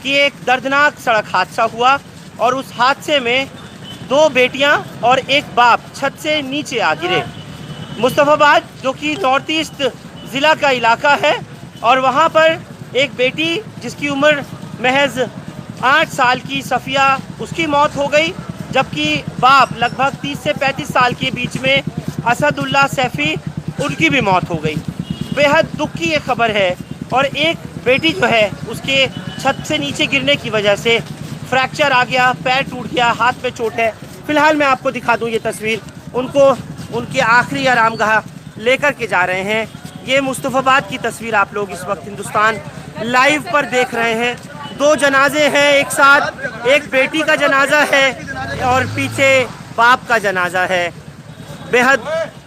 कि एक दर्दनाक सड़क हादसा हुआ और उस हादसे में 2 बेटियां और एक बाप छत से नीचे आ गिरे। मुस्तफ़ाबाद जो कि नॉर्थ ईस्ट ज़िला का इलाका है और वहां पर एक बेटी जिसकी उम्र महज 8 साल की सफ़िया, उसकी मौत हो गई, जबकि बाप लगभग 30 से 35 साल के बीच में असदुल्ला सैफ़ी, उनकी भी मौत हो गई। बेहद दुख की ये खबर है। और एक बेटी जो है उसके छत से नीचे गिरने की वजह से फ्रैक्चर आ गया, पैर टूट गया, हाथ में चोट है। फ़िलहाल मैं आपको दिखा दूं ये तस्वीर, उनको उनके आखिरी आरामगाह लेकर के जा रहे हैं। ये मुस्तफ़ाबाद की तस्वीर आप लोग इस वक्त हिंदुस्तान लाइव पर देख रहे हैं। 2 जनाजे हैं एक साथ, एक बेटी का जनाजा है और पीछे बाप का जनाजा है। बेहद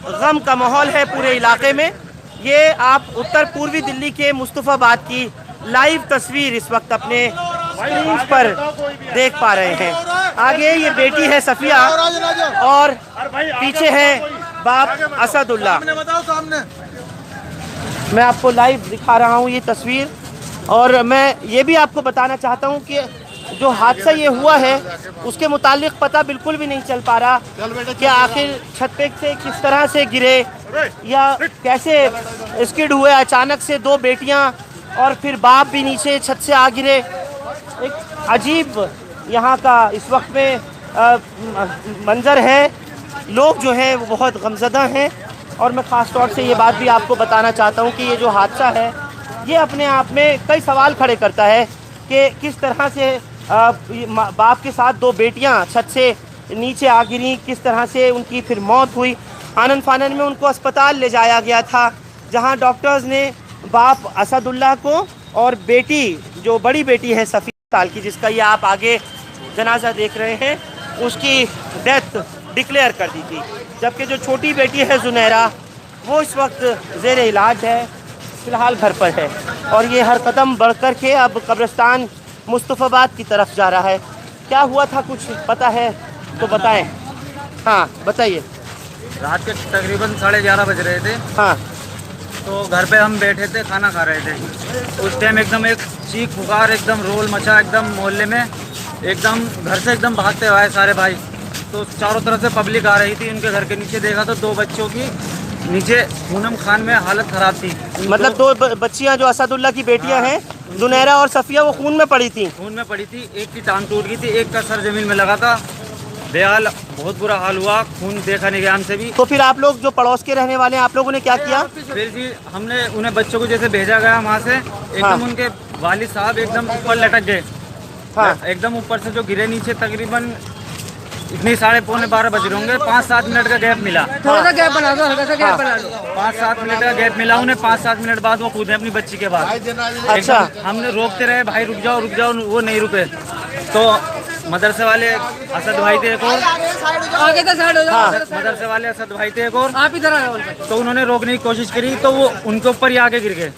गम का माहौल है पूरे इलाके में। ये आप उत्तर पूर्वी दिल्ली के मुस्तफ़ाबाद की लाइव तस्वीर इस वक्त अपने स्क्रीन पर देख पा रहे हैं। आगे ये बेटी है सफ़िया और पीछे है बाप असदुल्ला। मैं आपको लाइव दिखा रहा हूँ ये तस्वीर और मैं ये भी आपको बताना चाहता हूँ कि जो हादसा ये हुआ है उसके मुतालिक पता बिल्कुल भी नहीं चल पा रहा कि आखिर छत पे से किस तरह से गिरे या कैसे स्किड हुए। अचानक से 2 बेटियां और फिर बाप भी नीचे छत से आ गिरे। एक अजीब यहाँ का इस वक्त में मंजर है। लोग जो हैं वो बहुत गमज़दा हैं और मैं ख़ास तौर से ये बात भी आपको बताना चाहता हूँ कि ये जो हादसा है ये अपने आप में कई सवाल खड़े करता है कि किस तरह से बाप के साथ 2 बेटियां छत से नीचे आ गिरी, किस तरह से उनकी फिर मौत हुई। आनन फानन में उनको अस्पताल ले जाया गया था जहां डॉक्टर्स ने बाप असदुल्ला को और बेटी जो बड़ी बेटी है सफ़ी साल की, जिसका ये आप आगे जनाजा देख रहे हैं, उसकी डेथ डिक्लेयर कर दी थी। जबकि जो छोटी बेटी है जुनैरा वो इस वक्त ज़ेर इलाज है, फ़िलहाल घर पर है। और ये हर कदम बढ़ कर के अब कब्रिस्तान मुस्तफ़ाबाद की तरफ जा रहा है। क्या हुआ था कुछ पता है तो बताएं। हाँ बताइए। रात के तकरीबन 11:30 बज रहे थे। हाँ। तो घर पे हम बैठे थे, खाना खा रहे थे। उस टाइम एकदम एक चीख पुकार, एकदम रोल मचा एकदम मोहल्ले में। एकदम घर से एकदम भागते हुए आए सारे भाई। तो चारों तरफ से पब्लिक आ रही थी। उनके घर के नीचे देखा तो 2 बच्चों की नीचे पूनम खान में हालत ख़राब थी। मतलब 2 बच्चियां जो असदुल्ला की बेटियां हैं, जुनैरा और सफ़िया, वो खून में पड़ी थी। खून में पड़ी थी। एक की टांग टूट गई थी, एक का सर ज़मीन में लगा था। बेहाल, बहुत बुरा हाल हुआ। खून देखा नहीं गया हमसे भी। तो फिर आप लोग जो पड़ोस के रहने वाले हैं, आप लोगों ने क्या किया? फिर जी हमने उन्हें बच्चों को जैसे भेजा गया वहाँ से, एकदम उनके वालिद साहब एकदम ऊपर लटक गए। हाँ। एकदम ऊपर से जो गिरे नीचे, तकरीबन इतनी 12:30 बज रहे होंगे। 5-7 मिनट का गैप मिला। थोड़ा सा गैप बना दो, हल्का सा गैप बना दो। 5-7 मिनट का गैप मिला उन्हें। 5-7 मिनट बाद वो कूदे अपनी बच्ची के बाद। अच्छा। हमने रोकते रहे, भाई रुक जाओ रुक जाओ, वो नहीं रुके। तो मदरसे वाले असद भाई थे एक और, आगे तो साइड हो जाओ। मदरसे वाले असद भाई थे एक और, आप इधर आओ। तो उन्होंने रोकने की कोशिश करी तो वो उनके ऊपर ही आगे गिर गए।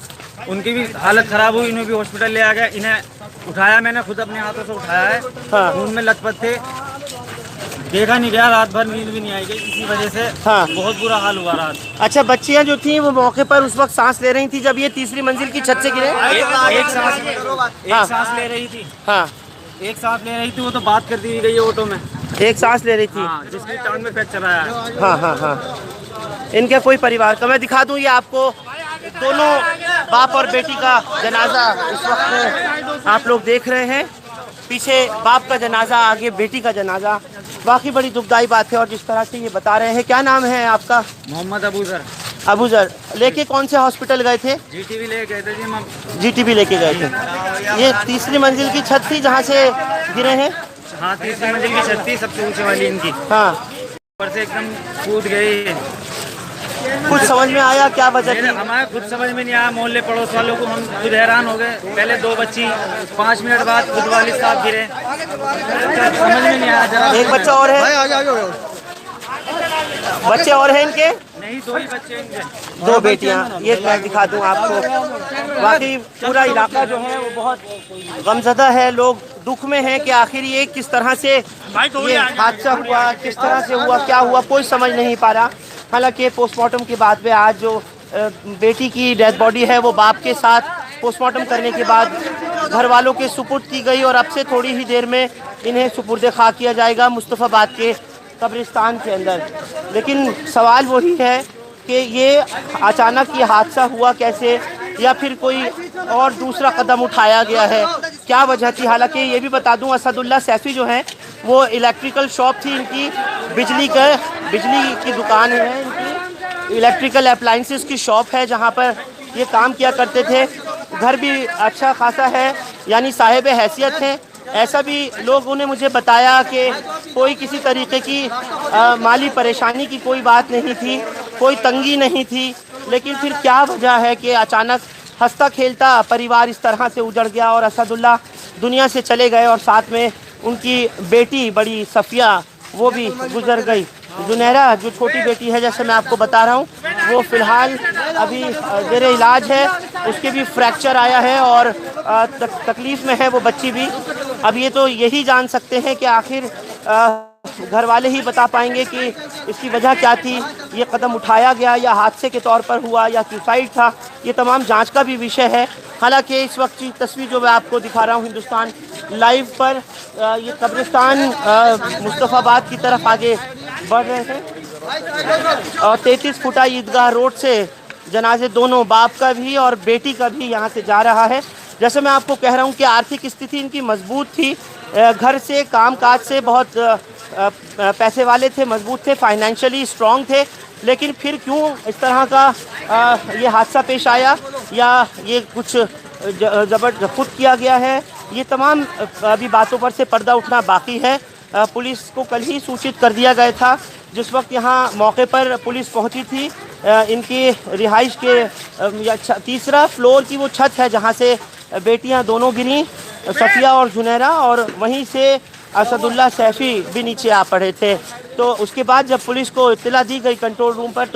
उनकी भी हालत ख़राब हुई, इन्हें भी हॉस्पिटल ले आ गया। इन्हें उठाया, मैंने खुद अपने हाथों से उठाया है। हाँ। खून में लथपथ थे, देखा नहीं गया। रात भर नींद भी नहीं आई गई इसी वजह से। हाँ। बहुत बुरा हाल हुआ रात। अच्छा, बच्चियां जो थी वो मौके पर उस वक्त सांस ले रही थी जब ये 3री मंजिल की छत से गिरे? एक सांस ले रही थी। हाँ, एक सांस ले रही थी। वो तो बात कर दी गई ऑटो में। एक सांस ले रही थी। हाँ, जिसकी टांग में फ्रैक्चर आया है। हाँ हाँ हाँ। इनके कोई परिवार का मैं दिखा दूं, ये आपको दोनों बाप और बेटी का जनाजा इस वक्त में आप लोग देख रहे हैं। पीछे बाप का जनाजा, आगे बेटी का जनाजा। बाकी बड़ी दुखदाई बात है। और जिस तरह से ये बता रहे हैं, क्या नाम है आपका? मोहम्मद अबूजर। अबूजर। लेके कौन से हॉस्पिटल गए थे? जीटीबी ले गए थे जी हम। जीटीबी लेके गए थे। ये 3री मंजिल की छत थी जहाँ से गिरे हैं? हाँ, 3री मंजिल की छत थी, सबसे ऊंची वाली इनकी। हाँ। ऊपर से एकदम कूद गई। कुछ समझ में आया क्या वजह थी? हमारे खुद समझ में नहीं आया। मोहल्ले पड़ोस वालों को हम खुद हैरान हो गए। पहले 2 बच्ची, 5 मिनट बाद खुद वालिद साहब गिरे। समझ में नहीं आया जरा। एक बच्चा और है? बच्चे और हैं इनके? नहीं, 2 ही बच्चे इनके। 2 बेटियां। ये मैं दिखा दूं आपको। बाकी पूरा इलाका जो है वो बहुत गमज़दा है। लोग दुख में हैं कि आखिर ये किस तरह से ये हादसा हुआ, किस तरह से हुआ, क्या हुआ, कोई समझ नहीं पा रहा। हालांकि पोस्टमार्टम के बाद में आज जो बेटी की डेड बॉडी है वो बाप के साथ पोस्टमार्टम करने के बाद घर वालों के सुपुर्द की गई और अब से थोड़ी ही देर में इन्हें सुपुर्द खा किया जाएगा मुस्तफ़ाबाद के कब्रिस्तान के अंदर। लेकिन सवाल वही है कि ये अचानक ये हादसा हुआ कैसे, या फिर कोई और दूसरा कदम उठाया गया है, क्या वजह थी। हालांकि ये भी बता दूं, असदुल्ला सैफ़ी जो हैं वो इलेक्ट्रिकल शॉप थी इनकी, बिजली की दुकान है इनकी, इलेक्ट्रिकल अप्लाइंसेस की शॉप है जहाँ पर ये काम किया करते थे। घर भी अच्छा खासा है, यानी साहिब हैसियत हैं। ऐसा भी लोगों ने मुझे बताया कि कोई किसी तरीके की माली परेशानी की कोई बात नहीं थी, कोई तंगी नहीं थी। लेकिन फिर क्या वजह है कि अचानक हंसता खेलता परिवार इस तरह से उजड़ गया और असदुल्ला दुनिया से चले गए और साथ में उनकी बेटी बड़ी सफ़िया वो भी गुजर गई। जुनैरा जो छोटी बेटी है, जैसे मैं आपको बता रहा हूँ, वो फ़िलहाल अभी ज़ेरे इलाज है, उसके भी फ्रैक्चर आया है और तकलीफ़ में है वो बच्ची भी। अब ये तो यही जान सकते हैं कि आखिर घर वाले ही बता पाएंगे कि इसकी वजह क्या थी, ये कदम उठाया गया या हादसे के तौर पर हुआ या सुसाइड था। ये तमाम जांच का भी विषय है। हालांकि इस वक्त की तस्वीर जो मैं आपको दिखा रहा हूँ हिंदुस्तान लाइव पर, ये कब्रिस्तान मुस्तफ़ाबाद की तरफ आगे बढ़ रहे हैं और 33 फुटा ईदगाह रोड से जनाजे दोनों बाप का भी और बेटी का भी यहाँ से जा रहा है। जैसे मैं आपको कह रहा हूँ कि आर्थिक स्थिति इनकी मजबूत थी, घर से कामकाज से बहुत पैसे वाले थे, मजबूत थे, फाइनेंशियली स्ट्रॉन्ग थे। लेकिन फिर क्यों इस तरह का ये हादसा पेश आया या ये कुछ ज़बर खुद किया गया है, ये तमाम अभी बातों पर से पर्दा उठना बाकी है। पुलिस को कल ही सूचित कर दिया गया था। जिस वक्त यहाँ मौके पर पुलिस पहुँची थी, इनकी रिहाइश के तीसरा फ्लोर की वो छत है जहाँ से बेटियाँ दोनों गिरी, सफ़िया और जुनैरा, और वहीं से असदुल्ला सैफ़ी भी नीचे आ पड़े थे। तो उसके बाद जब पुलिस को इत्तला दी गई कंट्रोल रूम पर,